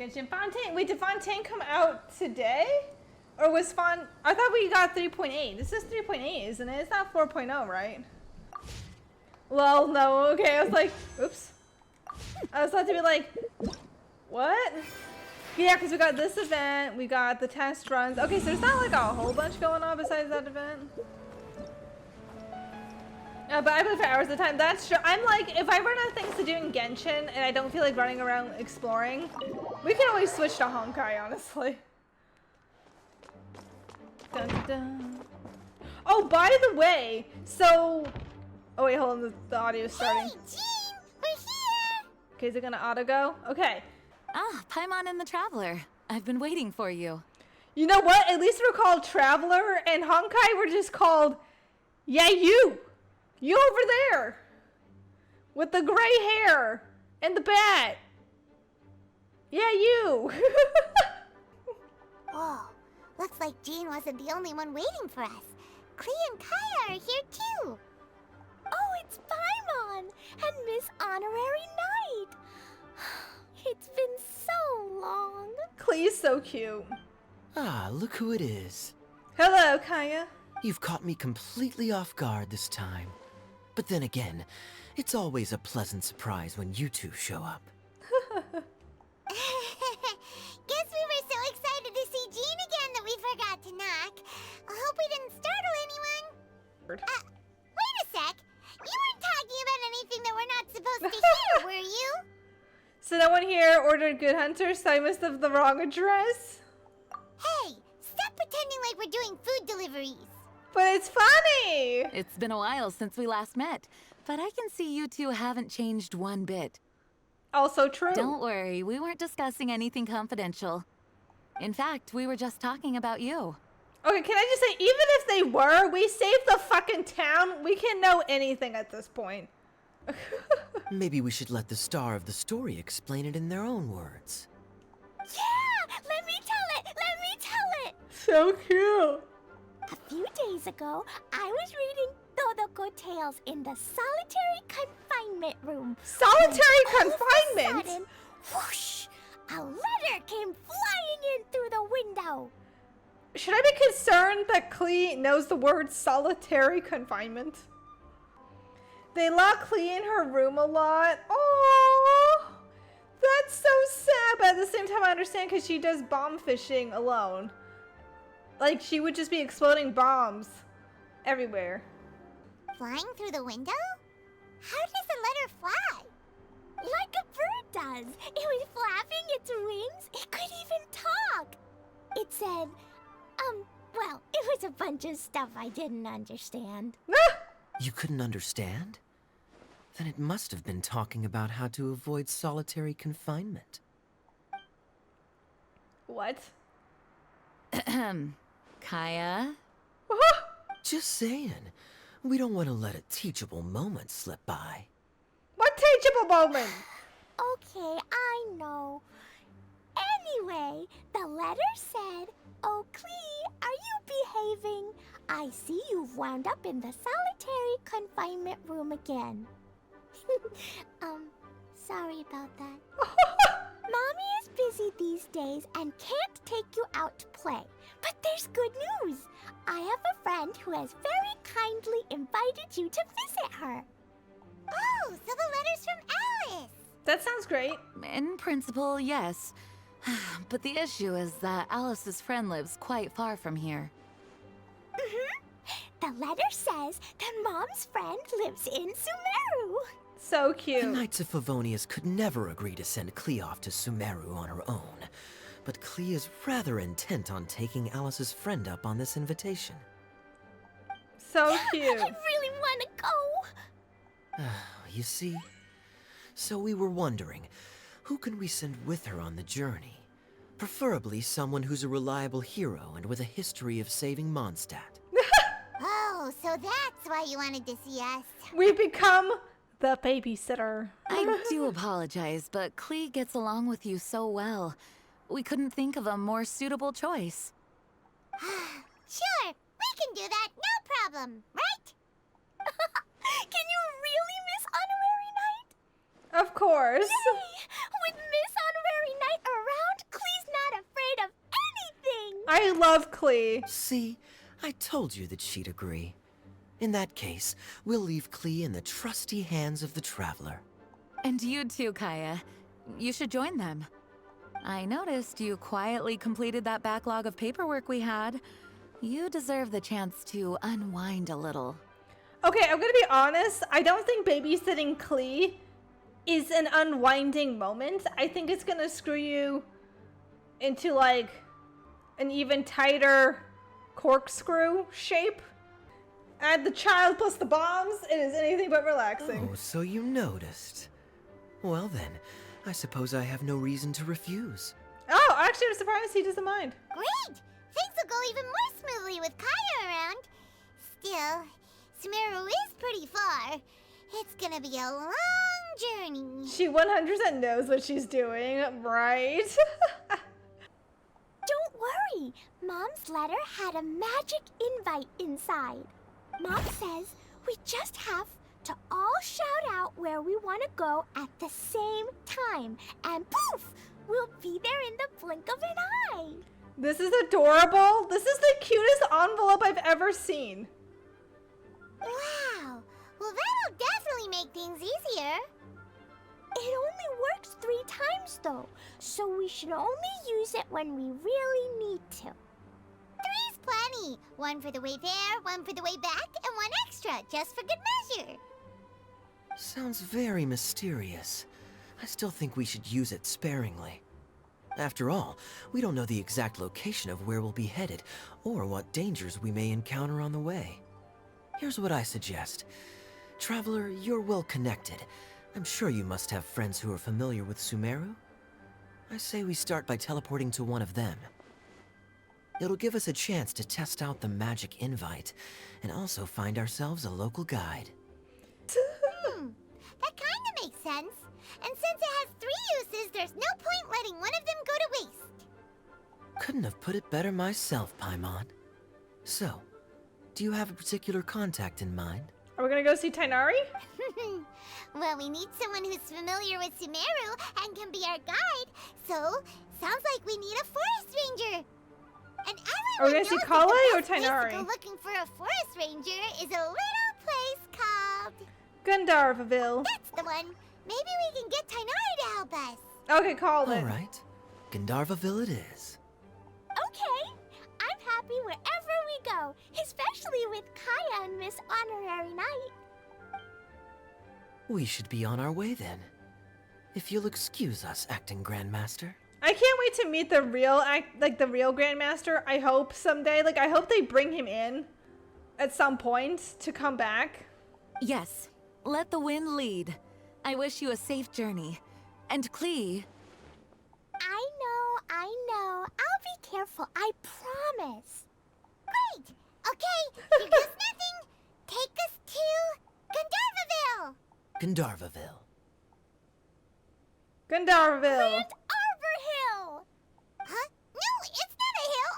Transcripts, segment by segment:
Genshin Fontaine. Wait, did Fontaine come out today? Or was I thought we got 3.8. This is 3.8, isn't it? It's not 4.0, right? Well, no, okay. I was like, oops. I was about to be like, what? Yeah, because we got this event, we got the test runs. Okay, so there's not like a whole bunch going on besides that event. But I play for hours at a time. That's true. I'm like, if I run out of things to do in Genshin and I don't feel like running around exploring, we can always switch to Honkai, honestly. Dun, dun, dun. Oh, by the way, so... Oh wait, hold on, the audio is starting. Hey, Jean, we're here! Okay, is it gonna auto go? Okay. Ah, Paimon and the Traveler. I've been waiting for you. You know what? At least we're called Traveler, and Honkai we're just called... Yeah, you! You over there! With the gray hair! And the bat! Yeah, you! Whoa, looks like Jean wasn't the only one waiting for us. Klee and Kaya are here too. Oh, it's Paimon and Miss Honorary Knight. It's been so long. Klee's so cute. Ah, look who it is. Hello, Kaya. You've caught me completely off guard this time. But then again, it's always a pleasant surprise when you two show up. Guess we were so excited to see Jean again that we forgot to knock. I hope we didn't startle anyone. Wait a sec. You weren't talking about anything that we're not supposed to hear, were you? So no one here ordered Good Hunter, so I must have the wrong address. Hey, stop pretending like we're doing food deliveries. But it's funny! It's been a while since we last met, but I can see you two haven't changed one bit. Also true. Don't worry, we weren't discussing anything confidential. In fact, we were just talking about you. Okay, can I just say, even if they were, we saved the fucking town. We can know anything at this point. Maybe we should let the star of the story explain it in their own words. Yeah! Let me tell it! Let me tell it! So cute. A few days ago, I was reading Todoko Tales in the solitary confinement room. Solitary All of a confinement? sudden, whoosh! A letter came flying in through the window. Should I be concerned that Klee knows the word solitary confinement? They lock Klee in her room a lot. Oh, that's so sad. But at the same time, I understand because she does bomb fishing alone. Like, she would just be exploding bombs everywhere. Flying through the window? How does a letter fly? Like a bird does. It was flapping its wings. It could even talk. It said, well, it was a bunch of stuff I didn't understand. You couldn't understand? Then it must have been talking about how to avoid solitary confinement. What? Kaya? Just saying. We don't want to let a teachable moment slip by. What teachable moment? Okay, I know. Anyway, the letter said, "Oh, Klee, are you behaving? I see you've wound up in the solitary confinement room again." Sorry about that. Mommy is busy these days and can't take you out to play. But there's good news. I have a friend who has very kindly invited you to visit her. Oh, so the letter's from Alice. That sounds great. In principle, yes. But the issue is that Alice's friend lives quite far from here. The letter says that Mom's friend lives in Sumeru. So The cute. Knights of Favonius could never agree to send Klee off to Sumeru on her own. But Klee is rather intent on taking Alice's friend up on this invitation. So I cute. really want to go. You see? So we were wondering, who can we send with her on the journey? Preferably someone who's a reliable hero and with a history of saving Monstadt. Oh, so that's why you wanted to see us. We become the babysitter. I do apologize, but Klee gets along with you so well. We couldn't think of a more suitable choice. Sure, we can do that, no problem, right? Can you really, Miss Honorary Knight? Of course. Yay! With Miss Honorary Knight around, I love Klee. See, I told you that she'd agree. In that case, we'll leave Klee in the trusty hands of the Traveler. And you too, Kaya. You should join them. I noticed you quietly completed that backlog of paperwork we had. You deserve the chance to unwind a little. Okay, I'm gonna be honest. I don't think babysitting Klee is an unwinding moment. I think it's gonna screw you into like an even tighter corkscrew shape. Add the child plus the bombs, it is anything but relaxing. Oh, so you noticed. Well then, I suppose I have no reason to refuse. Oh, actually, I'm surprised he doesn't mind. Great! Things will go even more smoothly with Kaya around. Still, Sumeru is pretty far. It's gonna be a long journey. She 100% knows what she's doing, right? Don't worry. Mom's letter had a magic invite inside. Mom says we just have to all shout out where we want to go at the same time. And poof! We'll be there in the blink of an eye. This is adorable. This is the cutest envelope I've ever seen. Wow! Well, that'll definitely make things easier. It only works 3 times though, so we should only use it when we really need to. 3's plenty. 1 for the way there, 1 for the way back, and 1 extra, just for good measure. Sounds very mysterious. I still think we should use it sparingly. After all, we don't know the exact location of where we'll be headed, or what dangers we may encounter on the way. Here's what I suggest. Traveler, you're well connected. I'm sure you must have friends who are familiar with Sumeru. I say we start by teleporting to one of them. It'll give us a chance to test out the magic invite, and also find ourselves a local guide. That kinda makes sense. And since it has 3 uses, there's no point letting one of them go to waste. Couldn't have put it better myself, Paimon. So, do you have a particular contact in mind? Are we gonna go see Tainari? Well, we need someone who's familiar with Sumeru and can be our guide. So, sounds like we need a forest ranger. And Are we everyone gonna see knows Kale that or the best place to Tainari? go looking for a forest ranger is a little place called... Gandharvaville. That's the one. Maybe we can get Tainari to help us. Okay, call it. All right. Gandharvaville it is. Okay, I'm happy wherever we go, especially with Kaya and Miss Honorary Knight. We should be on our way then. If you'll excuse us, Acting Grandmaster. I can't wait to meet the real the real Grandmaster. I hope someday. Like, I hope they bring him in at some point to come back. Yes, let the wind lead. I wish you a safe journey. And Klee, I know. I'll be careful, I promise. Great. Okay, here goes nothing. Take us to Gandharvaville. Gandharvaville. Gandharville. And Arbor Hill! Huh? No, it's not a hill.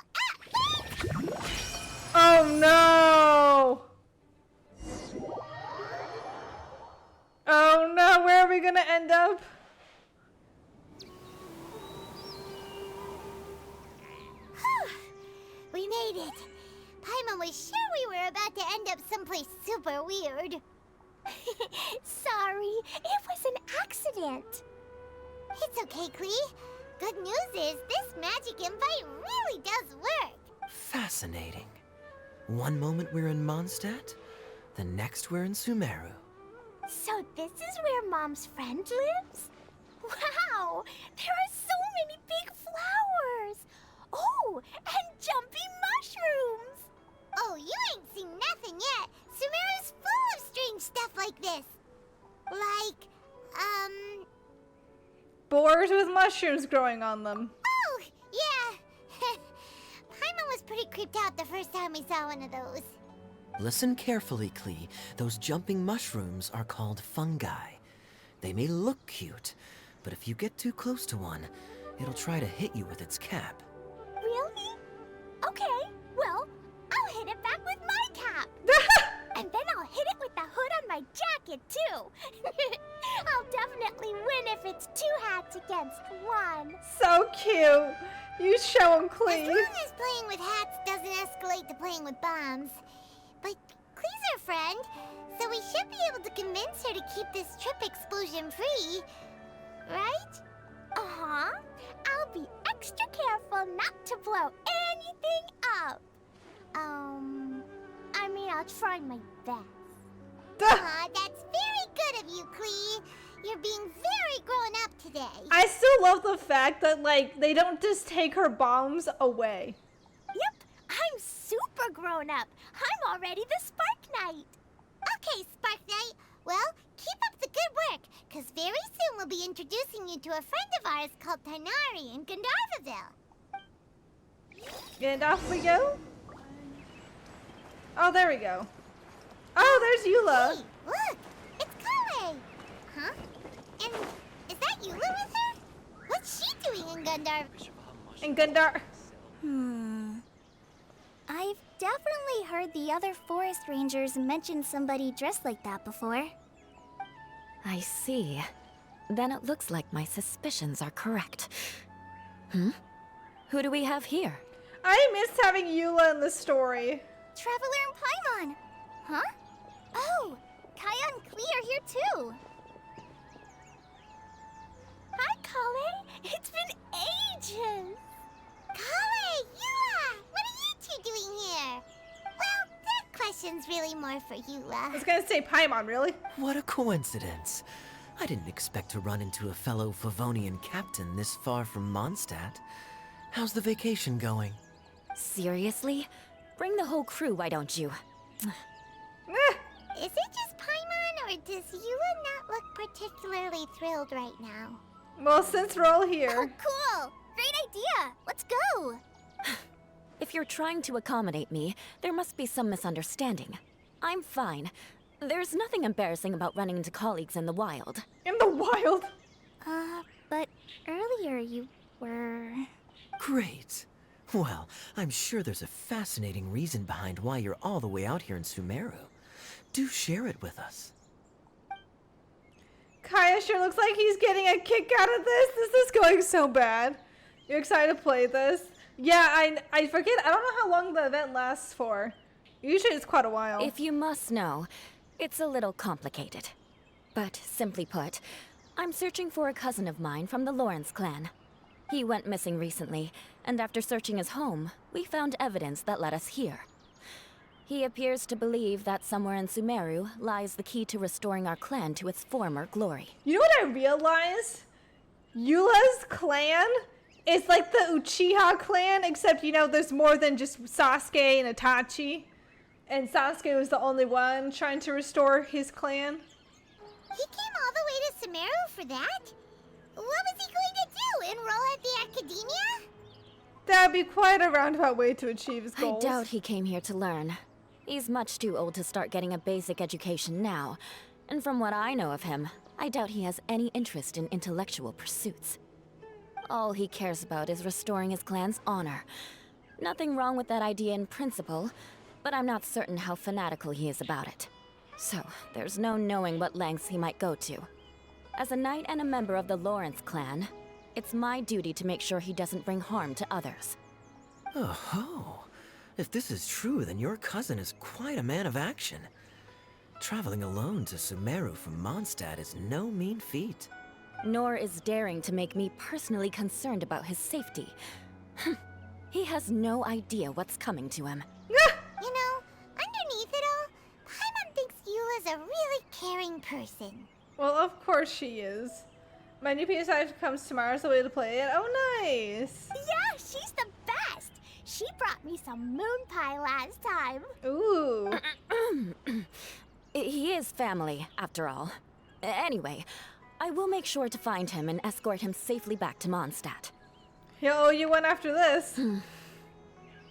Oh no! Oh no, where are we gonna end up? We made it. Paimon was sure we were about to end up someplace super weird. Sorry, it was an accident. It's okay, Klee. Good news is this magic invite really does work. Fascinating. One moment we're in Monstadt, the next we're in Sumeru. So this is where Mom's friend lives? Wow, there are so many big flowers. Oh, and jumpy mushrooms. Oh, you ain't seen nothing yet. Sumeru's full of strange stuff like this. Like, Boars with mushrooms growing on them. oh, yeah. Paimon was pretty creeped out the first time we saw one of those. Listen carefully, Klee. Those jumping mushrooms are called fungi. They may look cute, but if you get too close to one, it'll try to hit you with its cap. Really? Okay, well, I'll hit it back with my cap. And then I'll hit it with the hood on my jacket, too. I'll definitely win if if it's 2 hats against 1. So cute. You show him, As Clee. long as playing with hats doesn't escalate to playing with bombs. But Clee's our friend, so we should be able to convince her to keep this trip explosion-free. Right? Uh-huh. I'll be extra careful not to blow anything up. I mean, I'll try my best. Aw, that's very good of you, Clee. You're being very grown up today. I still love the fact that, like, they don't just take her bombs away. Yep, I'm super grown up. I'm already the Spark Knight. Okay, Spark Knight. Well, keep up the good work, because very soon we'll be introducing you to a friend of ours called Tanari in Gandharvaville. And off we go. Oh, there we go. Oh, there's Eula. Hey, look! It's Kale! Huh? And is that Eula with her? What's she doing in Gandhar? And Gundar. I've definitely heard the other forest rangers mention somebody dressed like that before. I see. Then it looks like my suspicions are correct. Who do we have here? I missed having Eula in the story. Traveler and Paimon! Huh? Oh, Kaya and Klee are here too. Hi, Kale. It's been ages. Kale! Eula! What are you two doing here? Well, that question's really more for I Eula. was gonna say Paimon, really? What a coincidence. I didn't expect to run into a fellow Favonian captain this far from Mondstadt. How's the vacation going? Seriously? Bring the whole crew, why don't you? Eh, Is it just Paimon, or does Eula not look particularly thrilled right now? well, since we're all Oh, here. cool. Great idea. Let's go. If you're trying to accommodate me, there must be some misunderstanding. I'm fine. There's nothing embarrassing about running into colleagues in the wild. In the wild. But earlier you were... Great. Well, I'm sure there's a fascinating reason behind why you're all the way out here in Sumeru. Do share it with us. Kaya sure looks like he's getting a kick out of this. This is going so bad. You're excited to play this? Yeah, I forget. I don't know how long the event lasts for. Usually it's quite a while. If you must know, it's a little complicated. But simply put, I'm searching for a cousin of mine from the Lawrence clan. He went missing recently, and after searching his home, we found evidence that led us here. He appears to believe that somewhere in Sumeru lies the key to restoring our clan to its former glory. You know what I realized? Eula's clan is like the Uchiha clan, except, you know, there's more than just Sasuke and Itachi. And Sasuke was the only one trying to restore his clan. He came all the way to Sumeru for that? What was he going to do? Enroll at the academia? That'd be quite a roundabout way to achieve his I goals. doubt he came here to learn. He's much too old to start getting a basic education now. And from what I know of him, I doubt he has any interest in intellectual pursuits. All he cares about is restoring his clan's honor. Nothing wrong with that idea in principle, but I'm not certain how fanatical he is about it. So, there's no knowing what lengths he might go to. As a knight and a member of the Lawrence clan, it's my duty to make sure he doesn't bring harm to others. Oh-ho. If this is true, then your cousin is quite a man of action. Traveling alone to Sumeru from Mondstadt is no mean feat. Nor is daring to make me personally concerned about his safety. He has no idea what's coming to him. You know, underneath it all, Paimon thinks Eula's a really caring person. Well, of course she is. My new PS5 comes tomorrow, so way to play it. Oh, nice. Yeah, she's the best. She brought me some moon pie last time. Ooh. He is family, after all. Anyway, I will make sure to find him and escort him safely back to Monstadt. He'll owe you one after this.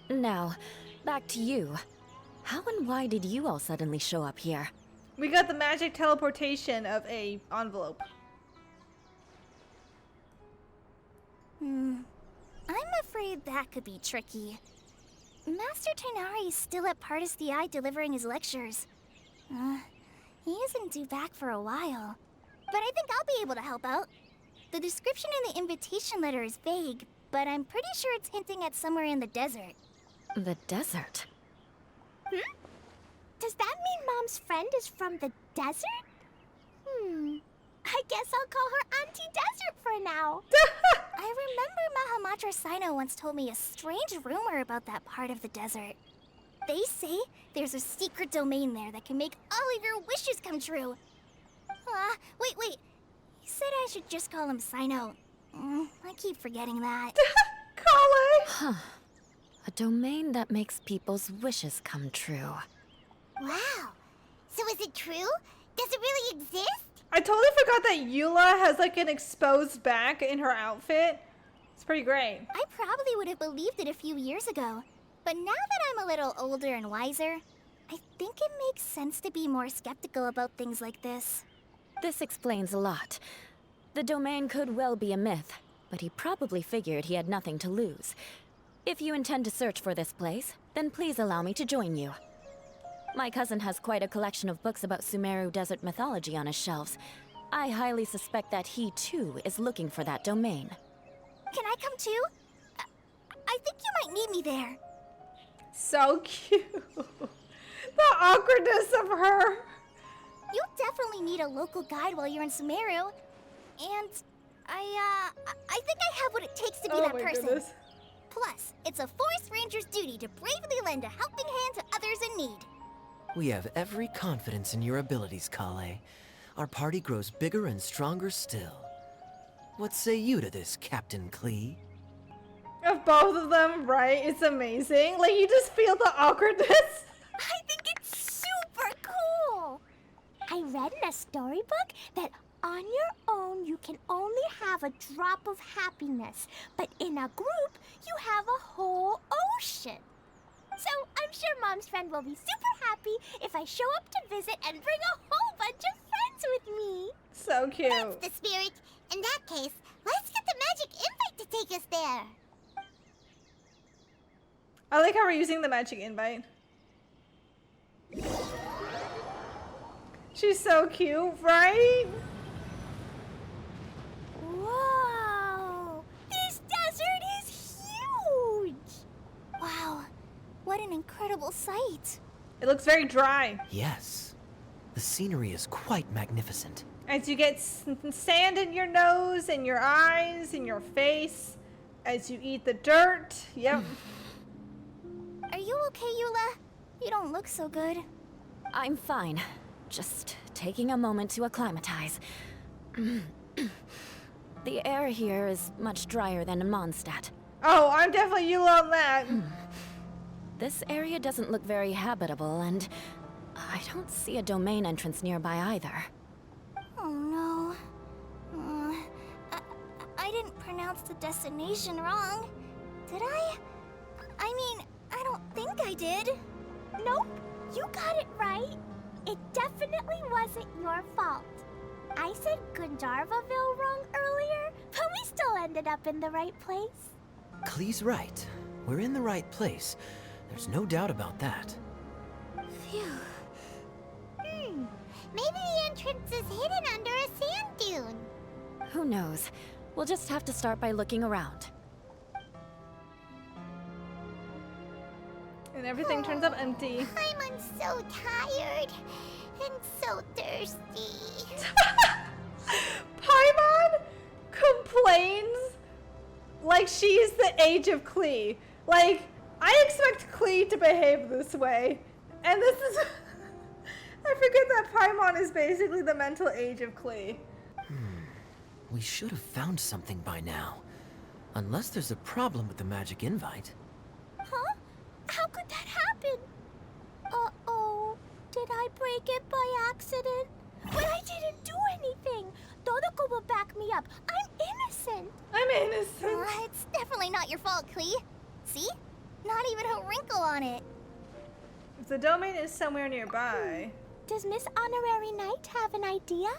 Now, back to you. How and why did you all suddenly show up here? We got the magic teleportation of a envelope. I'm afraid that could be tricky. Master Tainari is still at Partis the Eye delivering his lectures. He isn't due back for a while. But I think I'll be able to help out. The description in the invitation letter is vague, but I'm pretty sure it's hinting at somewhere in the desert. The desert? Does that mean Mom's friend is from the desert? I guess I'll call her Auntie Desert for now. I remember Mahamatra Sino once told me a strange rumor about that part of the desert. They say there's a secret domain there that can make all of your wishes come true. Wait. He said I should just call him Sino. I keep forgetting that. Kale! Huh. A domain that makes people's wishes come true. Wow. So is it true? Does it really exist? I totally forgot that Eula has like an exposed back in her outfit. It's pretty great. I probably would have believed it a few years ago. But now that I'm a little older and wiser, I think it makes sense to be more skeptical about things like this. This explains a lot. The domain could well be a myth, but he probably figured he had nothing to lose. If you intend to search for this place, then please allow me to join you. My cousin has quite a collection of books about Sumeru desert mythology on his shelves. I highly suspect that he, too, is looking for that domain. Can I come too? I think you might need me there. So cute. The awkwardness of her. You'll definitely need a local guide while you're in Sumeru. And I think I have what it takes to be that person. Goodness. Plus, it's a forest ranger's duty to bravely lend a helping hand to others in need. We have every confidence in your abilities, Kale. Our party grows bigger and stronger still. What say you to this, Captain Klee? Of both of them, right? It's amazing. Like, you just feel the awkwardness. I think it's super cool! I read in a storybook that on your own you can only have a drop of happiness, but in a group you have a whole ocean. So I'm sure Mom's friend will be super happy if I show up to visit and bring a whole bunch of friends with me. So cute. That's the spirit. In that case, let's get the magic invite to take us there. I like how we're using the magic invite. She's so cute, right? Whoa! This desert is huge! Wow, what an incredible sight. It looks very dry. Yes. The scenery is quite magnificent. As you get sand in your nose, and your eyes, and your face. As you eat the dirt. Yep. Are you okay, Eula? You don't look so good. I'm fine. Just taking a moment to acclimatize. The air here is much drier than in Monstadt. Oh, I'm definitely you on that. This area doesn't look very habitable, and I don't see a domain entrance nearby either. Oh no. I didn't pronounce the destination wrong. Did I? I mean, I don't think I did. Nope, you got it right. It definitely wasn't your fault. I said Gundharvaville wrong earlier, but we still ended up in the right place. Klee's right. We're in the right place. There's no doubt about that. Phew. Maybe the entrance is hidden under a sand dune. Who knows? We'll just have to start by looking around. And everything turns up empty. I'm so tired and so thirsty. Paimon complains like she's the age of Klee. Like, I expect Klee to behave this way. And this is... I forget that Paimon is basically the mental age of Klee. We should have found something by now. Unless there's a problem with the magic invite. Huh? How could that happen? Uh-oh. Did I break it by accident? But I didn't do anything. Todoko will back me up. I'm innocent. I'm innocent. It's definitely not your fault, Klee. See? Not even a wrinkle on it. If the domain is somewhere nearby, Does Miss Honorary Knight have an idea?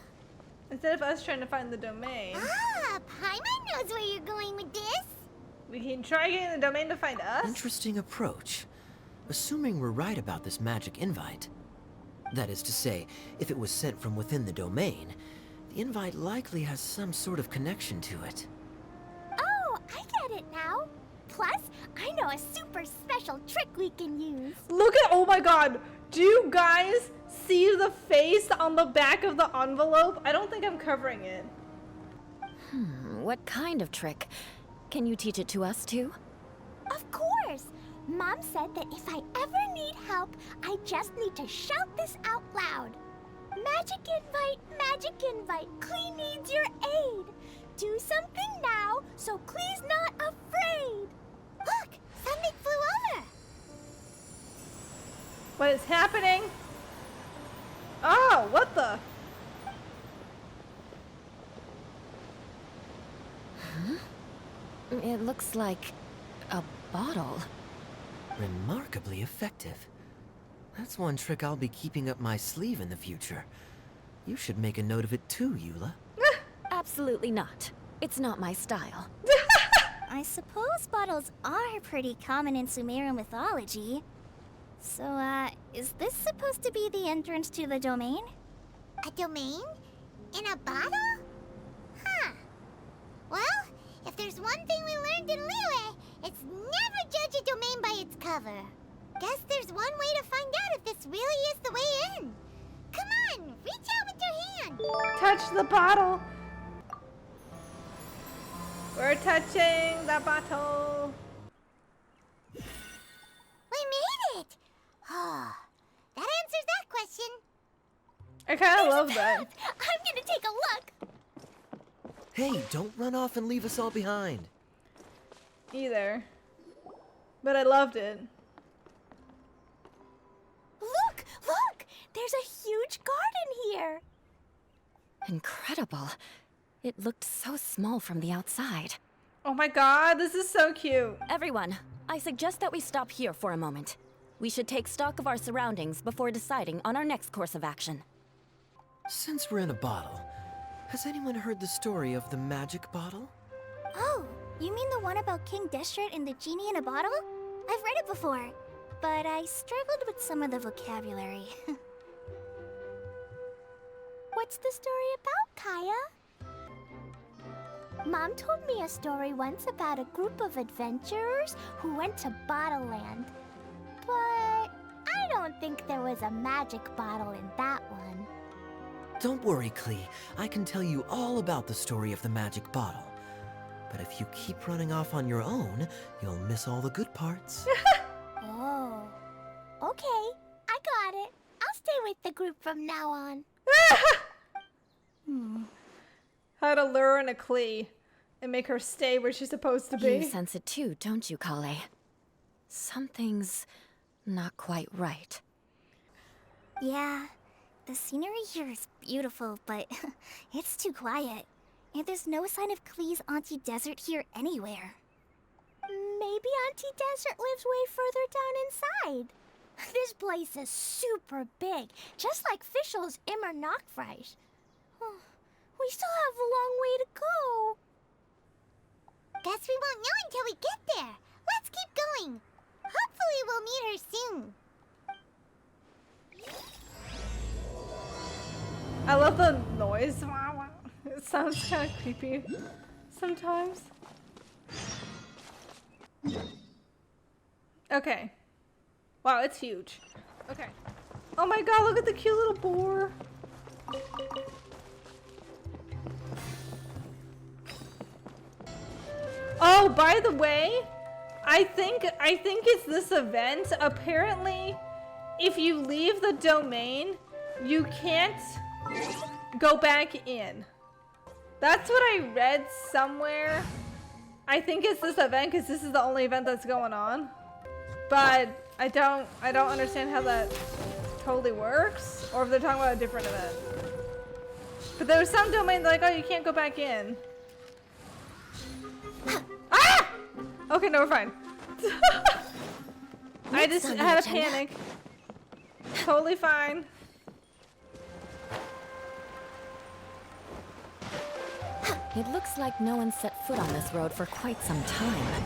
instead of us trying to find the domain, Paimon knows where you're going with this. we can try getting the domain to find us. Interesting approach. Assuming we're right about this magic invite. That is to say, if it was sent from within the domain, The invite likely has some sort of connection to it. Oh, I get it now. Plus, I know a super special trick we can use. Look at, oh my god. Do you guys see the face on the back of the envelope? I don't think I'm covering it. What kind of trick? Can you teach it to us too? Of course. Mom said that if I ever need help, I just need to shout this out loud. Magic invite, Klee needs your aid. Do something now, so Klee's not afraid. Look, something flew over. What is happening? Oh, what the? It looks like a bottle. Remarkably effective. That's one trick I'll be keeping up my sleeve in the future. You should make a note of it too, Eula. Absolutely not. It's not my style. I suppose bottles are pretty common in Sumerian mythology. So, is this supposed to be the entrance to the domain? A domain? In a bottle? Huh. Well, if there's one thing we learned in Liyue, it's never judge a domain by its cover. Guess there's one way to find out if this really is the way in. Come on, reach out with your hand. Touch the bottle. We're touching the bottle. We made it! Oh, that answers that question. I kind of love that. I'm gonna take a look. Hey, don't run off and leave us all behind. Either. But I loved it. Look! There's a huge garden here. Incredible. It looked so small from the outside. Oh my god, this is so cute. Everyone, I suggest that we stop here for a moment. We should take stock of our surroundings before deciding on our next course of action. Since we're in a bottle, has anyone heard the story of the magic bottle? Oh, you mean the one about King Deshret and the genie in a bottle? I've read it before, but I struggled with some of the vocabulary. What's the story about, Kaya? Mom told me a story once about a group of adventurers who went to Bottle Land. But I don't think there was a magic bottle in that one. Don't worry, Klee. I can tell you all about the story of the magic bottle. But if you keep running off on your own, you'll miss all the good parts. Oh, okay. I got it. I'll stay with the group from now on. How to lure in a Klee and make her stay where she's supposed to You be. sense it too, don't you, Kale? Something's not quite right. Yeah, the scenery here is beautiful, but it's too quiet. And there's no sign of Klee's Auntie Desert here anywhere. Maybe Auntie Desert lives way further down inside. This place is super big, just like Fischl's Immer Nachtreich. We still have a long way to go. Guess we won't know until we get there. Let's keep going. Hopefully we'll meet her soon. I love the noise. It sounds kind of creepy sometimes. Okay. Wow, it's huge. Okay. Oh my god, look at the cute little boar. Oh, by the way, I think it's this event. Apparently, if you leave the domain, you can't go back in. That's what I read somewhere. I think it's this event because this is the only event that's going on. But I don't understand how that totally works, or if they're talking about a different event. But there was some domain like, oh, you can't go back in. Ah! Okay, no, we're fine. I just had a panic. Totally fine. It looks like no one set foot on this road for quite some time.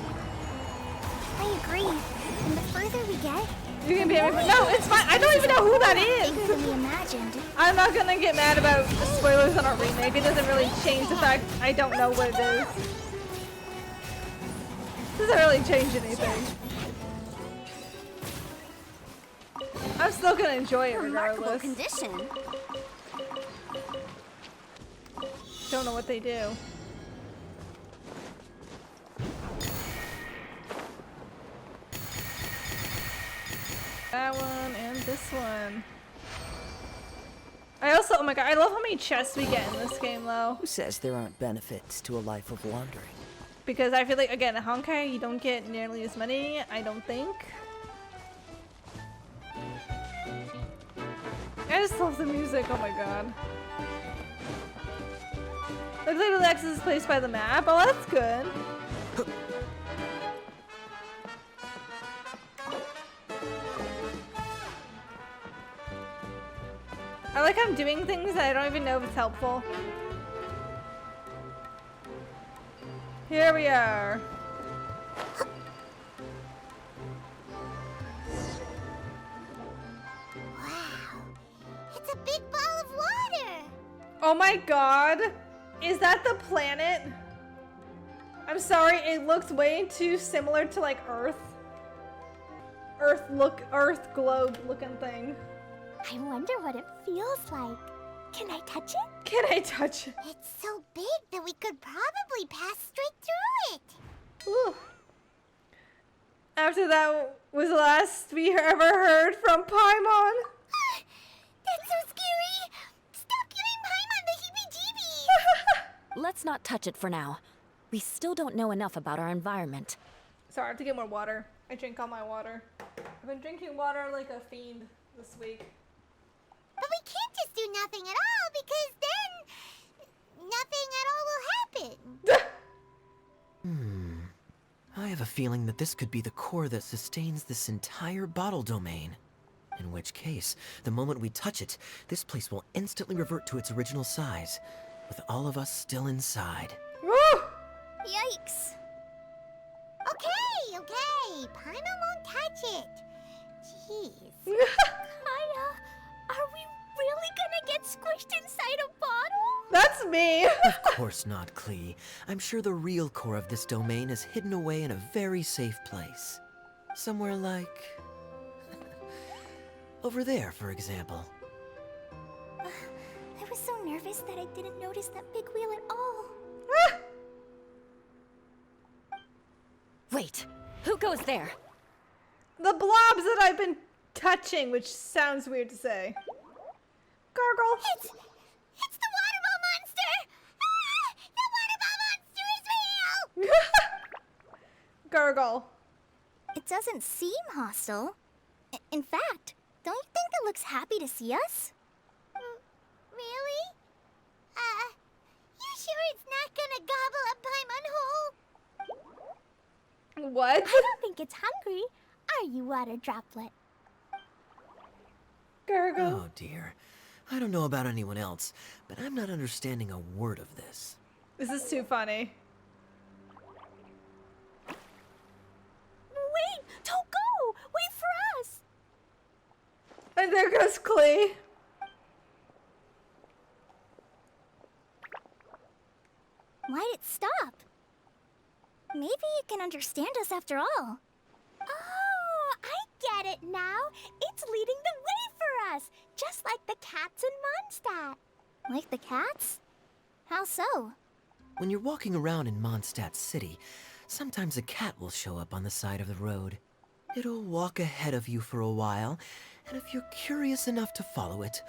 I agree. And the further we get, You can be everybody. No, it's fine. I don't even know who that Bigger than is. we imagined. I'm not gonna get mad about spoilers on our remake. It doesn't really change the fact I don't know what it is. Doesn't really change anything. I'm still gonna enjoy it Remarkable regardless. condition. Don't know what they do. That one and this one. I also, oh my god, I love how many chests we get in this game though. Who says there aren't benefits to a life of wandering? Because I feel like, again, in Honkai, you don't get nearly as many, I don't think. I just love the music, oh my god. Looks like the Nexus is placed by the map. Oh, that's good. I like I'm doing things that I don't even know if it's helpful. Here we are. Wow. It's a big ball of water. Oh my god. Is that the planet? I'm sorry, it looks way too similar to like Earth. Earth globe looking thing. I wonder what it feels like. Can I touch it? Can I touch it? It's so big that we could probably pass straight through it. Ooh. After that was the last we ever heard from Paimon. That's so scary. Stop giving Paimon the heebie-jeebies. Let's not touch it for now. We still don't know enough about our environment. Sorry, I have to get more water. I drink all my water. I've been drinking water like a fiend this week. But we can't just do nothing at all because then nothing at all will happen. I have a feeling that this could be the core that sustains this entire bottle domain. In which case, the moment we touch it, this place will instantly revert to its original size, with all of us still inside. Woo! Yikes. Okay. Paimon won't touch it. Jeez. Kaya, are we really gonna get squished inside a bottle? That's me. Of course not, Klee. I'm sure the real core of this domain is hidden away in a very safe place. Somewhere like... over there, for example. I was so nervous that I didn't notice that big wheel at all. Wait, who goes there? The blobs that I've been touching, which sounds weird to say. Gargle. It's the water ball monster. Ah, the water ball monster is real. Gargle. It doesn't seem hostile. In fact, don't you think it looks happy to see us? Really? You sure it's not gonna gobble up Paimon whole? What? I don't think it's hungry. Are you, water droplet? Gargle. Oh dear. I don't know about anyone else, but I'm not understanding a word of this. This is too funny. Wait! Don't go! Wait for us! And there goes Klee. Why'd it stop? Maybe it can understand us after all. Oh, I get it now. It's leading the way for us, just like the cats in Monstadt. Like the cats? How so? When you're walking around in Monstadt City, sometimes a cat will show up on the side of the road. It'll walk ahead of you for a while, and if you're curious enough to follow it,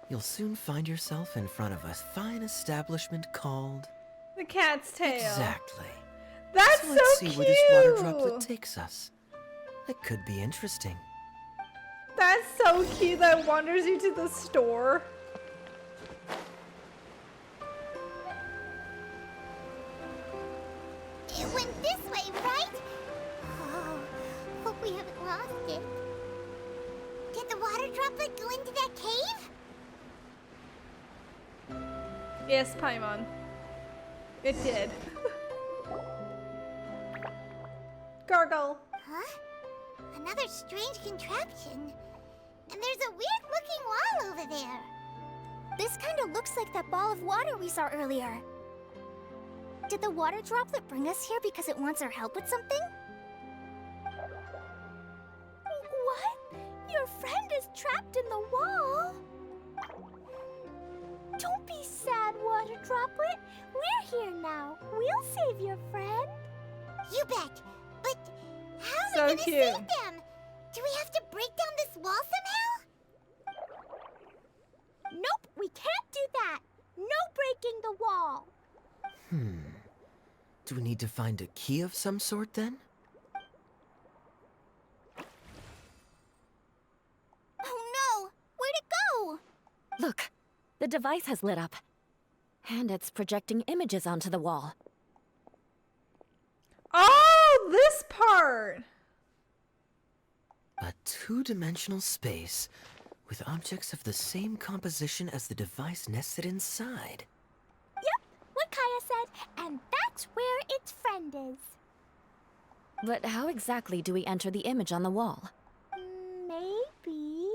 you'll soon find yourself in front of a fine establishment called... The cat's tail. Exactly. That's So let's see cute. where this water droplet takes us. It could be interesting. That's so cute that wanders you to the store. It went this way, right? Oh, hope we haven't lost it. Did the water droplet go into that cave? Yes, Paimon. It did. Gargle. Huh? Another strange contraption. And there's a weird-looking wall over there. This kind of looks like that ball of water we saw earlier. Did the water droplet bring us here because it wants our help with something? What? Your friend is trapped in the wall? Don't be sad, water droplet. We're here now. We'll save your friend. You bet. But how So are we gonna cute. save them? Do we have to break down this wall somehow? Nope, we can't do that. No breaking the wall. Do we need to find a key of some sort then? Oh no! Where'd it go? Look, the device has lit up. And it's projecting images onto the wall. Oh, this part. A two-dimensional space with objects of the same composition as the device nested inside. Yep, what Kaya said, and that's where its friend is. But how exactly do we enter the image on the wall? Maybe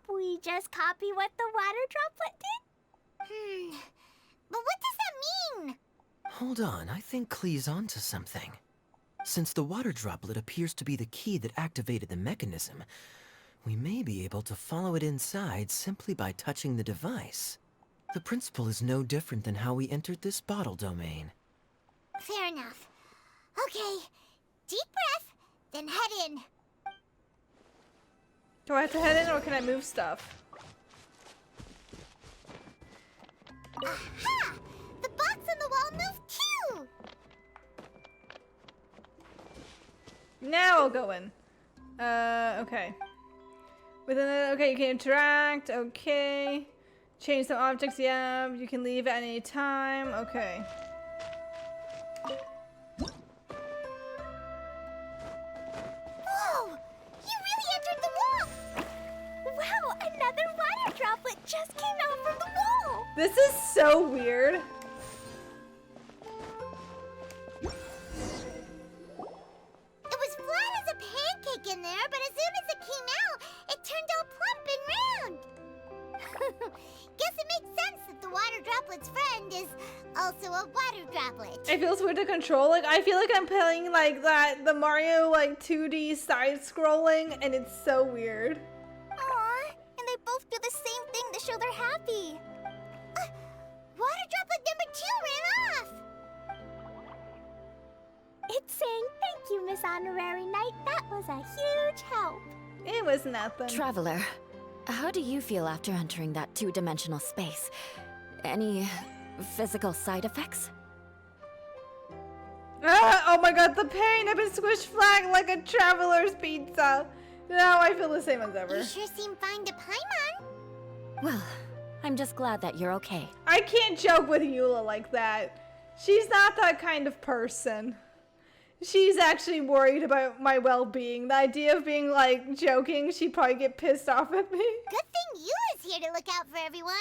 we just copy what the water droplet did? But what does that mean? Hold on, I think Klee's onto something. Since the water droplet appears to be the key that activated the mechanism, we may be able to follow it inside simply by touching the device. The principle is no different than how we entered this bottle domain. Fair enough. Okay, deep breath, then head in. Do I have to head in or can I move stuff? Aha! The box on the wall moved too! Now I'll go in. Okay. Okay, you can interact, okay. Change some objects, yeah. You can leave at any time, okay. Whoa! You really entered the wall! Wow, another water droplet just came out from the wall! This is so weird. It was flat as a pancake in there, but as soon as it came out, it turned all plump and round. Guess it makes sense that the water droplet's friend is also a water droplet. It feels weird to control. Like, I feel like I'm playing like that, the Mario like 2D side scrolling, and it's so weird. Aw, and they both do the same thing to show they're happy. Water droplet number 2 ran off! It's saying thank you, Miss Honorary Knight. That was a huge help. It was nothing. Traveler, how do you feel after entering that two-dimensional space? Any physical side effects? Ah, oh my god, the pain! I've been squished flat like a traveler's pizza. Now I feel the same as ever. You sure seem fine to Paimon. Well, I'm just glad that you're okay. I can't joke with Eula like that. She's not that kind of person. She's actually worried about my well-being. The idea of being like joking, she'd probably get pissed off at me. Good thing Eula's here to look out for everyone.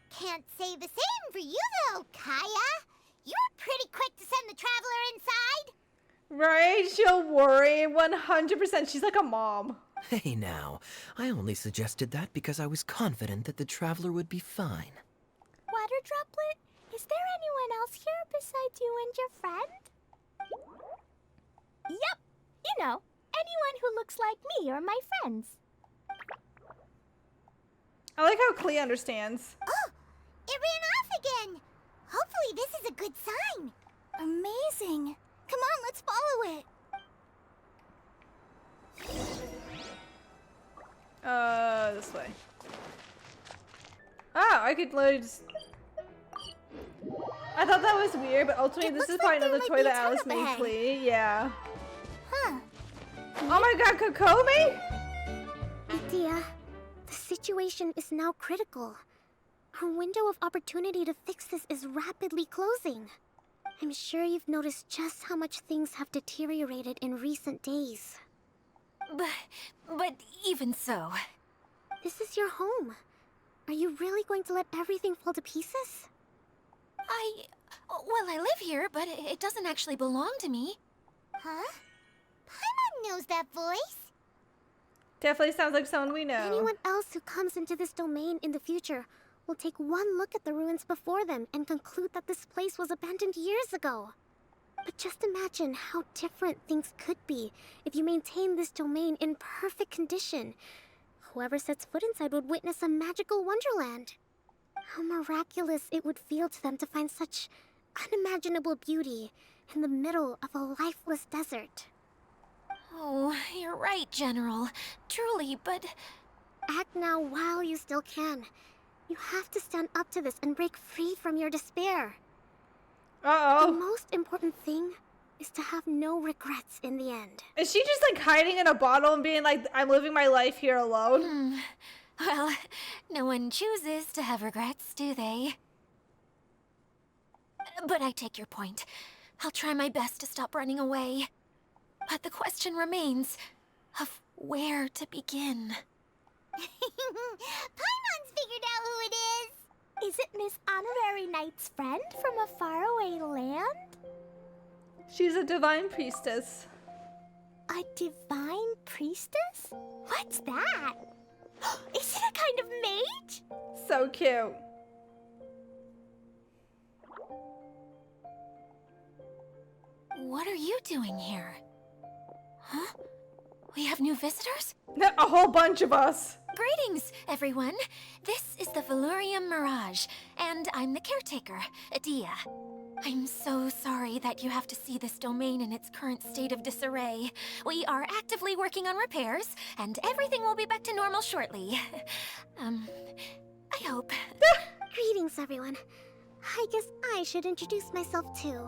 Can't say the same for you though, Kaya. You were pretty quick to send the traveler inside. Right? She'll worry 100%. She's like a mom. Hey now, I only suggested that because I was confident that the traveler would be fine. Water droplet, is there anyone else here besides you and your friend? Yep, you know, anyone who looks like me or my friends. I like how Klee understands. Oh, it ran off again. Hopefully this is a good sign. Amazing. Come on, let's follow it. This way. Oh, I could literally just... I thought that was weird, but ultimately this is looks probably like there another might toy be a that tunnel Alice made ahead. Klee. Yeah. Huh. Oh my god, Kokomi? Idea, the situation is now critical. Our window of opportunity to fix this is rapidly closing. I'm sure you've noticed just how much things have deteriorated in recent days. But even so... This is your home. Are you really going to let everything fall to pieces? Well, I live here, but it doesn't actually belong to me. Huh? Paimon knows that voice. Definitely sounds like someone we know. Anyone else who comes into this domain in the future will take one look at the ruins before them and conclude that this place was abandoned years ago. But just imagine how different things could be if you maintain this domain in perfect condition. Whoever sets foot inside would witness a magical wonderland. How miraculous it would feel to them to find such unimaginable beauty in the middle of a lifeless desert. Oh, you're right, General. Truly, but... Act now while you still can. You have to stand up to this and break free from your despair. The Uh-oh. most important thing is to have no regrets in the end. Is she just like hiding in a bottle and being like, I'm living my life here alone? Well, no one chooses to have regrets, do they? But I take your point. I'll try my best to stop running away. But the question remains of where to begin. Paimon's figured out who it is. Is it Miss Honorary Knight's friend from a faraway land? She's a divine priestess. A divine priestess? What's that? Is it a kind of mage? So cute. What are you doing here? Huh? We have new visitors? A whole bunch of us. Greetings, everyone. This is the Valurium Mirage, and I'm the caretaker, Adia. I'm so sorry that you have to see this domain in its current state of disarray. We are actively working on repairs, and everything will be back to normal shortly. I hope. Greetings, everyone. I guess I should introduce myself too.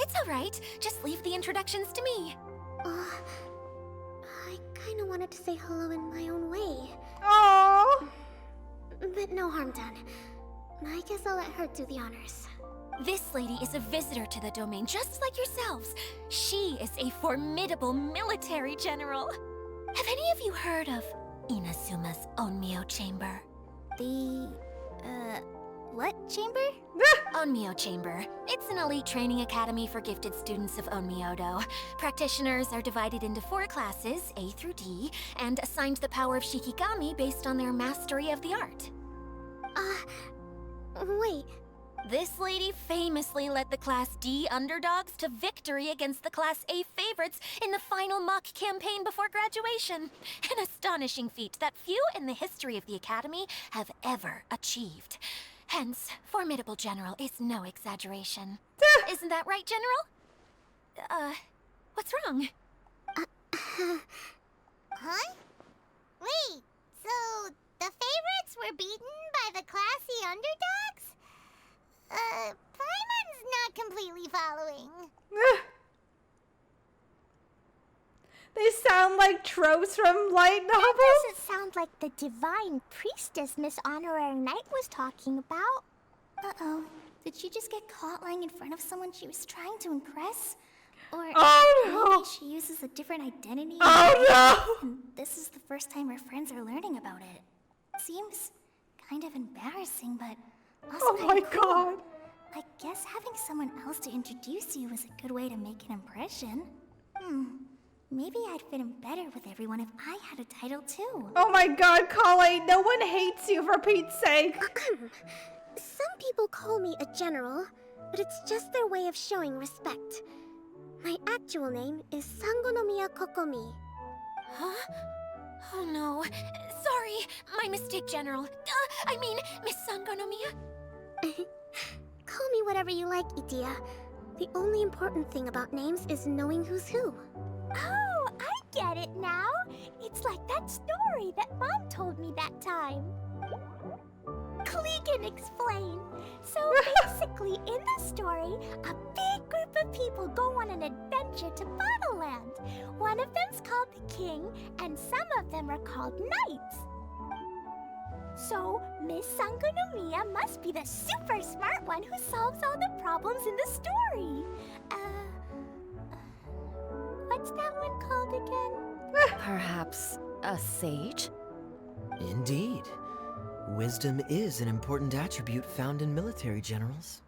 It's all right. Just leave the introductions to me. I kinda wanted to say hello in my own way. Oh. But no harm done. I guess I'll let her do the honors. This lady is a visitor to the domain, just like yourselves. She is a formidable military general. Have any of you heard of Inazuma's Onmyo Chamber? What chamber? Onmyo Chamber. It's an elite training academy for gifted students of Onmyodo. Practitioners are divided into 4 classes, A through D, and assigned the power of Shikigami based on their mastery of the art. Wait. This lady famously led the Class D underdogs to victory against the Class A favorites in the final mock campaign before graduation. An astonishing feat that few in the history of the Academy have ever achieved. Hence, formidable general is no exaggeration. Isn't that right, General? What's wrong? Huh? Wait, so the favorites were beaten by the classy underdogs? Paimon's not completely following. They sound like tropes from light novels. Doesn't sound like the divine priestess Miss Honorary Knight was talking about. Uh-oh. Did she just get caught lying in front of someone she was trying to impress? Or Oh no. maybe she uses a different identity? Oh no. And this is the first time her friends are learning about it. Seems kind of embarrassing, but also Oh my kinda cool. god. I guess having someone else to introduce you is a good way to make an impression. Maybe I'd fit in better with everyone if I had a title too. Oh my god, Colleen, no one hates you for Pete's sake. Some people call me a general, but it's just their way of showing respect. My actual name is Sangonomiya Kokomi. Huh? Oh no. Sorry, my mistake, General. I mean, Miss Sangonomiya. Call me whatever you like, Itia. The only important thing about names is knowing who's who. Oh, I get it now. It's like that story that Mom told me that time. Clee can explain. So basically, in the story, a big group of people go on an adventure to Bottleland. One of them's called the King, and some of them are called Knights. So, Miss Sangonomiya must be the super smart one who solves all the problems in the story. What's that one called again? Perhaps a sage? Indeed. Wisdom is an important attribute found in military generals.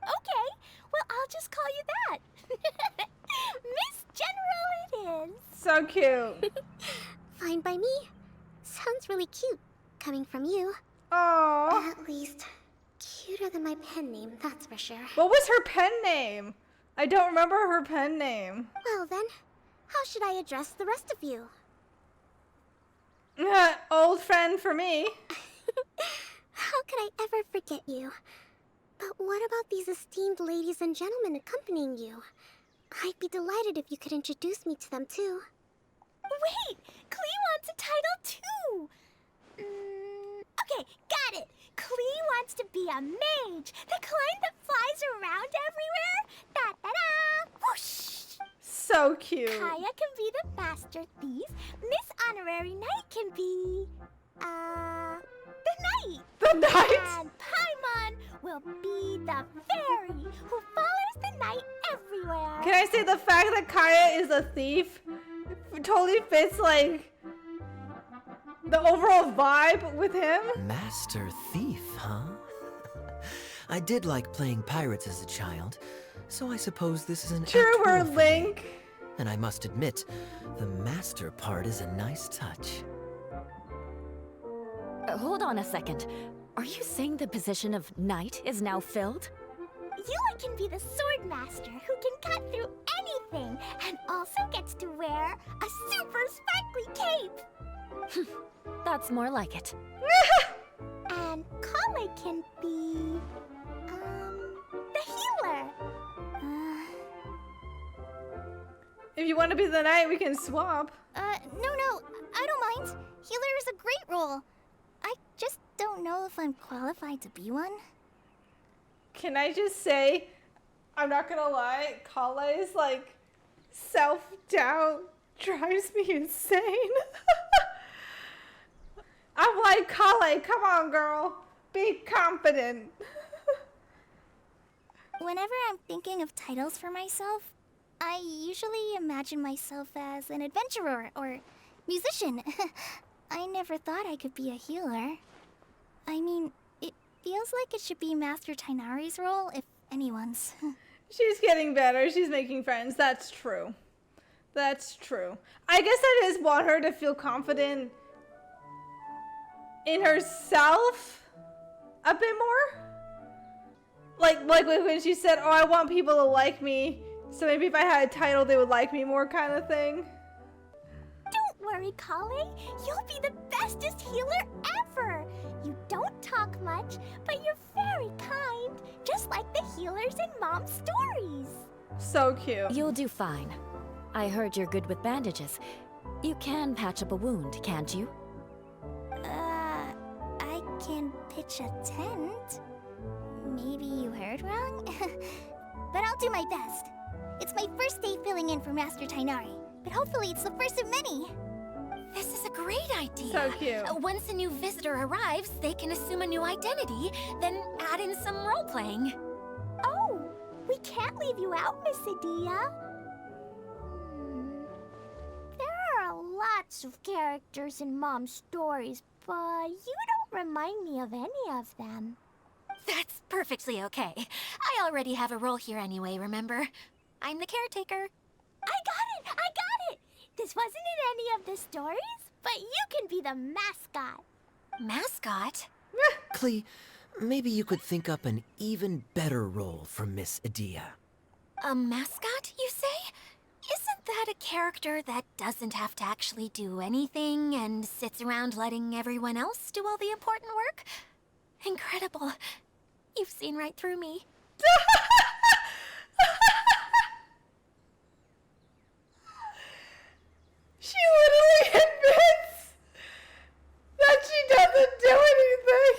Okay, well, I'll just call you that. Miss General it is. So cute. Fine by me. Sounds really cute, coming from you. Aww. At least, cuter than my pen name, that's for sure. What was her pen name? I don't remember her pen name. Well then, how should I address the rest of you? Old friend for me. How could I ever forget you? But what about these esteemed ladies and gentlemen accompanying you? I'd be delighted if you could introduce me to them too. Wait, Klee wants a title too. Okay, got it. Klee wants to be a mage, the kind that flies around everywhere. Da da da! Whoosh! So cute. Kaya can be the master thief. Miss Honorary Knight can be, the knight. The knight? And Paimon will be the fairy who follows the knight everywhere. Can I say the fact that Kaya is a thief totally fits like the overall vibe with him? Master Thief, huh? I did like playing pirates as a child, so I suppose this is an True, apt we're role for me. Link. And I must admit, the master part is a nice touch. Hold on a second. Are you saying the position of knight is now filled? Eula can be the sword master who can cut through anything and also gets to wear a super sparkly cape. That's more like it. And Kale can be, the healer. If you want to be the knight, we can swap. No, I don't mind. Healer is a great role. I just don't know if I'm qualified to be one. Can I just say, I'm not gonna lie, Kale's like self-doubt drives me insane. I'm like, Kale, come on, girl, be confident. Whenever I'm thinking of titles for myself, I usually imagine myself as an adventurer or musician. I never thought I could be a healer. I mean, it feels like it should be Master Tainari's role, if anyone's. She's getting better. She's making friends. That's true. That's true. I guess I just want her to feel confident in herself a bit more. Like when she said, "Oh, I want people to like me, so maybe if I had a title, they would like me more," kind of thing. Don't worry, Kale. You'll be the bestest healer ever. You don't talk much, but you're very kind, just like the healers in Mom's stories. So cute. You'll do fine. I heard you're good with bandages. You can patch up a wound, can't you? I can pitch a tent. Maybe you heard wrong? But I'll do my best. It's my first day filling in for Master Tainari, but hopefully it's the first of many. This is a great idea. So cute. Once a new visitor arrives, they can assume a new identity, then add in some role-playing. Oh, we can't leave you out, Miss Adia. There are lots of characters in Mom's stories, but you don't remind me of any of them. That's perfectly okay. I already have a role here anyway, remember? I'm the caretaker. I got it! This wasn't in any of the stories, but you can be the mascot. Mascot? Klee, maybe you could think up an even better role for Miss Adia. A mascot, you say? Isn't that a character that doesn't have to actually do anything and sits around letting everyone else do all the important work? Incredible. You've seen right through me. She literally admits that she doesn't do anything.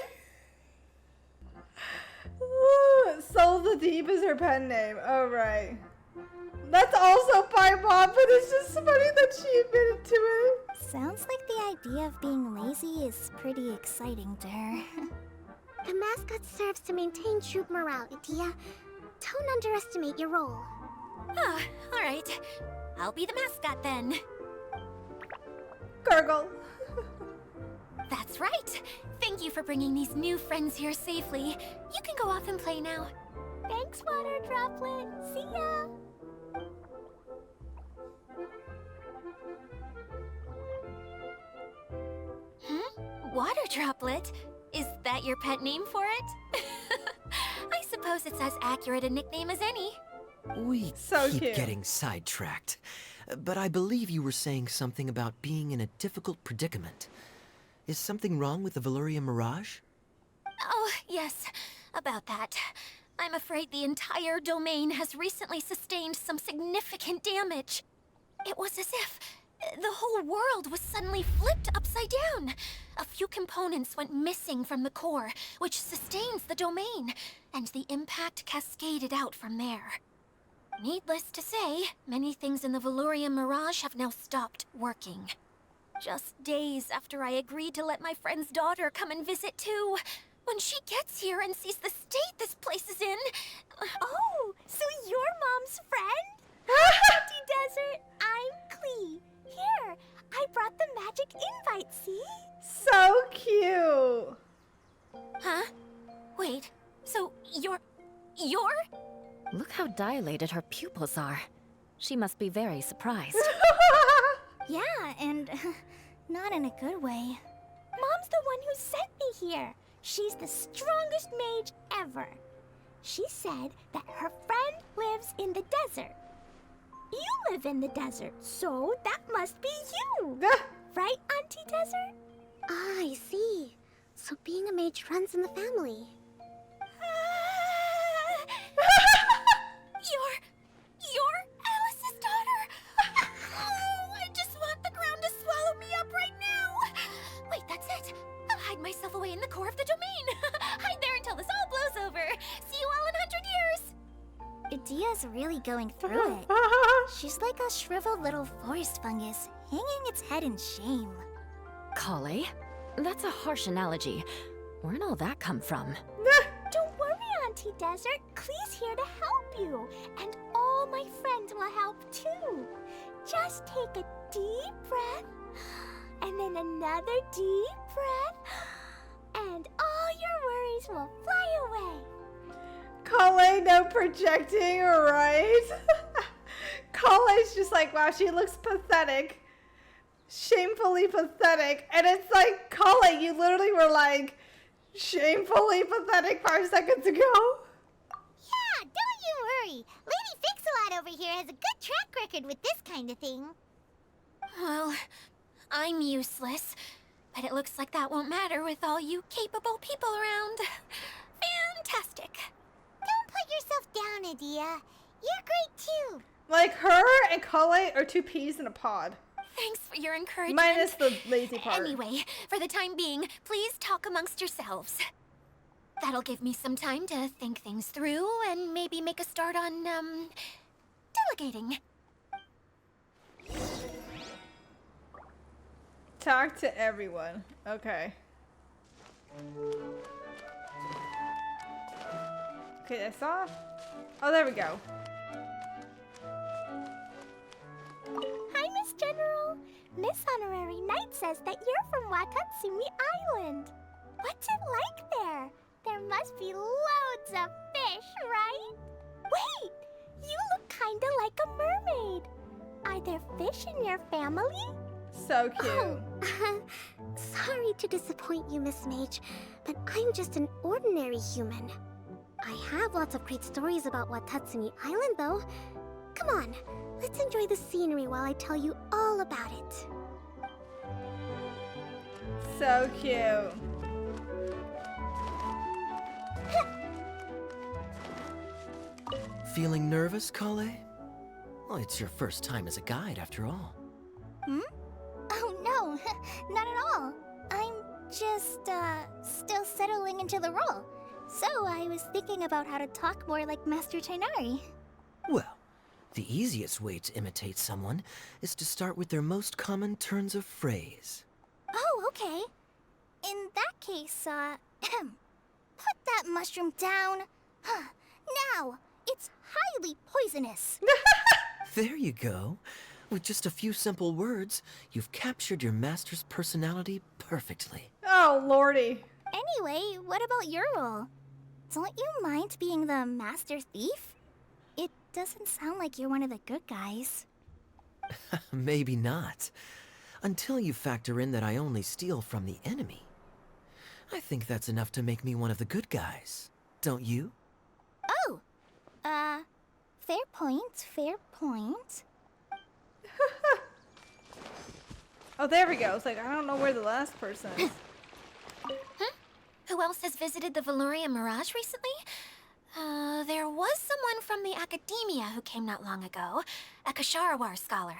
Ooh, Soul the Deep is her pen name. Oh, right. That's also by Mom, but it's just funny that she admitted to it. Sounds like the idea of being lazy is pretty exciting to her. The mascot serves to maintain troop morale, Adia. Don't underestimate your role. Ah, all right. I'll be the mascot then. Gurgle. That's right. Thank you for bringing these new friends here safely. You can go off and play now. Thanks, Water Droplet. See ya! Water Droplet? Is that your pet name for it? I suppose it's as accurate a nickname as any. We So keep cute. getting sidetracked. But I believe you were saying something about being in a difficult predicament. Is something wrong with the Valyria Mirage? Oh, yes, about that. I'm afraid the entire domain has recently sustained some significant damage. It was as if the whole world was suddenly flipped upside down. A few components went missing from the core, which sustains the domain, and the impact cascaded out from there. Needless to say, many things in the Valyria Mirage have now stopped working. Just days after I agreed to let my friend's daughter come and visit too. When she gets here and sees the state this place is in... Oh, so you're Mom's friend? Hi, Auntie Desert. I'm Klee. Here, I brought the magic invite, see? So cute. Huh? Wait, so you're... Look how dilated her pupils are. She must be very surprised. Yeah, and not in a good way. Mom's the one who sent me here. She's the strongest mage ever. She said that her friend lives in the desert. You live in the desert, so that must be you. Right, Auntie Desert? Ah, I see. So being a mage runs in the family. You're Alice's daughter! Oh, I just want the ground to swallow me up right now! Wait, that's it! I'll hide myself away in the core of the domain! Hide there until this all blows over! See you all in 100 years! Idia's really going through it. She's like a shriveled little forest fungus, hanging its head in shame. Kale? That's a harsh analogy. Where'd all that come from? Don't worry, Auntie Desert. Klee's here to help you. And all my friends will help too. Just take a deep breath, and then another deep breath, and all your worries will fly away. Kale, no projecting, right? Kale's just like, wow, she looks pathetic. Shamefully pathetic. And it's like, Kale, you literally were like, shamefully pathetic 5 seconds ago. Yeah, don't you worry. Lady Fix-a-Lot over here has a good track record with this kind of thing. Well, I'm useless, but it looks like that won't matter with all you capable people around. Fantastic. Don't put yourself down, Idia. You're great too. Like, her and Kale are 2 peas in a pod. Thanks for your encouragement. Minus the lazy part. Anyway, for the time being, please talk amongst yourselves. That'll give me some time to think things through and maybe make a start on, delegating. Talk to everyone. Okay. Okay, that's off. Oh, there we go. Hi, Miss General. Miss Honorary Knight says that you're from Watatsumi Island. What's it like there? There must be loads of fish, right? Wait! You look kinda like a mermaid. Are there fish in your family? So cute. Oh, sorry to disappoint you, Miss Mage, but I'm just an ordinary human. I have lots of great stories about Watatsumi Island, though. Come on, let's enjoy the scenery while I tell you all about it. So cute. Feeling nervous, Kale? Well, it's your first time as a guide, after all. Oh, no, not at all. I'm just, still settling into the role. So I was thinking about how to talk more like Master Tainari. Well, the easiest way to imitate someone is to start with their most common turns of phrase. Oh, okay. In that case, put that mushroom down. Now, it's highly poisonous. There you go. With just a few simple words, you've captured your master's personality perfectly. Oh, lordy. Anyway, what about your role? Don't you mind being the master thief? It doesn't sound like you're one of the good guys. Maybe not. Until you factor in that I only steal from the enemy. I think that's enough to make me one of the good guys. Don't you? Oh, fair point, fair point. Oh, there we go. It's like, I don't know where the last person is. Who else has visited the Veloria Mirage recently? There was someone from the academia who came not long ago. A Kasharawar scholar.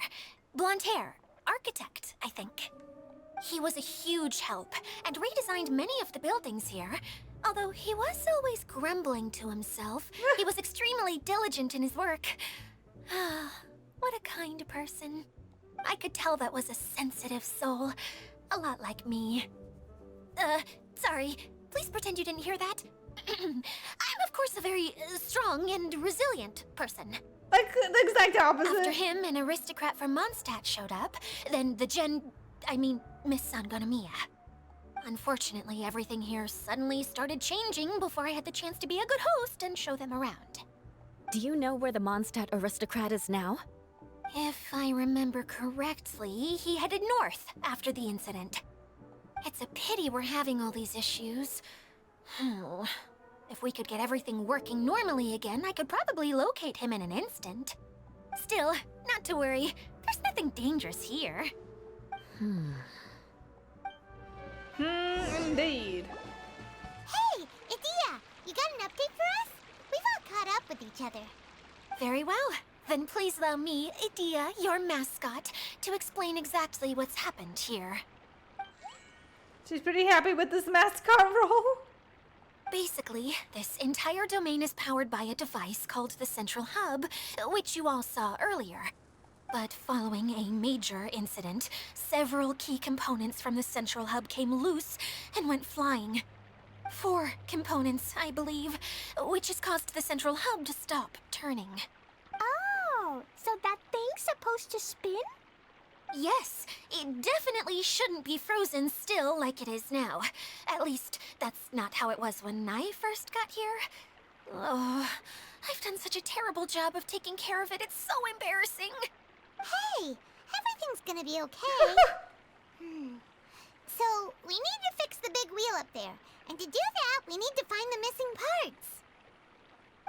Blonde hair. Architect, I think. He was a huge help, and redesigned many of the buildings here. Although he was always grumbling to himself, he was extremely diligent in his work. What a kind person. I could tell that was a sensitive soul. A lot like me. Sorry. Please pretend you didn't hear that. I'm, of course, a very strong and resilient person. Like the exact opposite. After him, an aristocrat from Monstadt showed up. Then Miss Sangonomiya. Unfortunately, everything here suddenly started changing before I had the chance to be a good host and show them around. Do you know where the Mondstadt aristocrat is now? If I remember correctly, he headed north after the incident. It's a pity we're having all these issues. If we could get everything working normally again, I could probably locate him in an instant. Still, not to worry. There's nothing dangerous here. Indeed. Hey, Idia, you got an update for us? We've all caught up with each other. Very well. Then please allow me, Idia, your mascot, to explain exactly what's happened here. She's pretty happy with this mascot role. Basically, this entire domain is powered by a device called the Central Hub, which you all saw earlier. But following a major incident, several key components from the Central Hub came loose and went flying. 4 components, I believe, which has caused the Central Hub to stop turning. Oh, so that thing's supposed to spin? Yes, it definitely shouldn't be frozen still like it is now. At least, that's not how it was when I first got here. Oh, I've done such a terrible job of taking care of it, it's so embarrassing. Hey, everything's gonna be okay. So, we need to fix the big wheel up there. And to do that, we need to find the missing parts.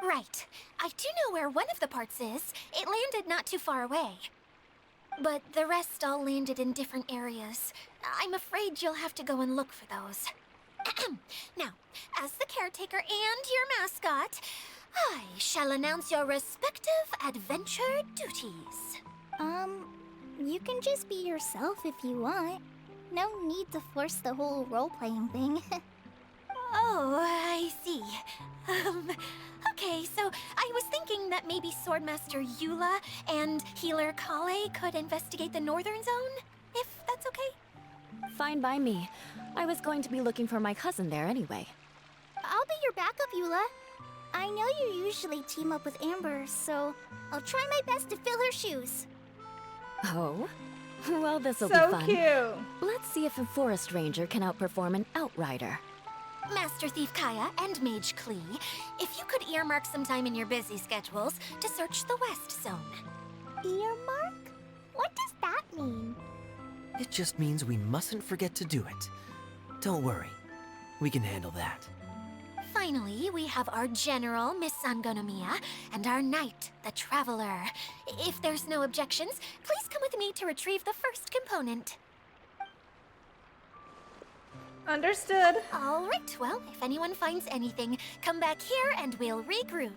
Right. I do know where one of the parts is. It landed not too far away. But the rest all landed in different areas. I'm afraid you'll have to go and look for those. Now, as the caretaker and your mascot, I shall announce your respective adventure duties. You can just be yourself if you want. No need to force the whole role-playing thing. Oh, I see. Okay, so I was thinking that maybe Swordmaster Eula and Healer Kale could investigate the northern zone, if that's okay? Fine by me. I was going to be looking for my cousin there anyway. I'll be your backup, Eula. I know you usually team up with Amber, so I'll try my best to fill her shoes. Oh? Well, this'll So be fun. cute. Let's see if a forest ranger can outperform an outrider. Master Thief Kaya and Mage Klee, if you could earmark some time in your busy schedules to search the West Zone. Earmark? What does that mean? It just means we mustn't forget to do it. Don't worry. We can handle that. Finally, we have our General, Miss Sangonomiya, and our Knight, the Traveler. If there's no objections, please come with me to retrieve the first component. Understood. All right, well, if anyone finds anything, come back here and we'll regroup.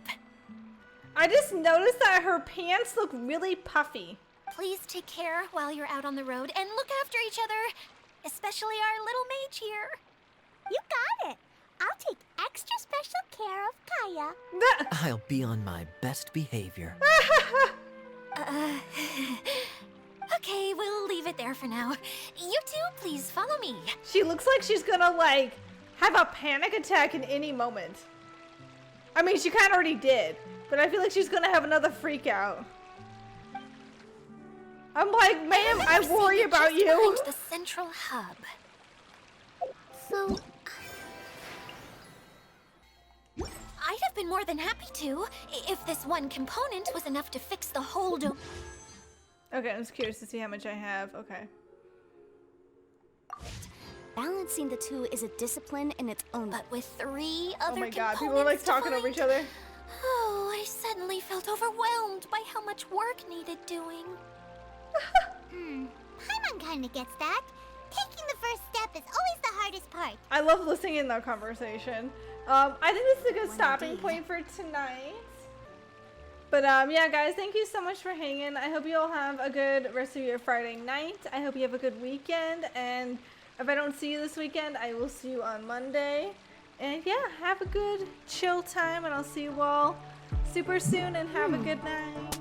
I just noticed that her pants look really puffy. Please take care while you're out on the road and look after each other, especially our little mage here. You got it. I'll take extra special care of Kaya. I'll be on my best behavior. Okay, we'll leave it there for now. You two, please follow me. She looks like she's gonna, like, have a panic attack in any moment. I mean, she kind of already did, but I feel like she's gonna have another freak out. I'm like, ma'am, I worry about you. Behind the Central Hub. So, I'd have been more than happy to, if this one component was enough to fix the whole Okay, I'm just curious to see how much I have. Okay. Balancing the two is a discipline in its own. But with 3 other Oh my god, components people are like talking to over each find, other. Oh, I suddenly felt overwhelmed by how much work needed doing. Paimon kinda gets that. Taking the first step is always the hardest part. I love listening in that conversation. I think this is a good stopping point for tonight. But yeah, guys, thank you so much for hanging. I hope you all have a good rest of your Friday night. I hope you have a good weekend. And if I don't see you this weekend, I will see you on Monday. And yeah, have a good chill time. And I'll see you all super soon. And have a good night.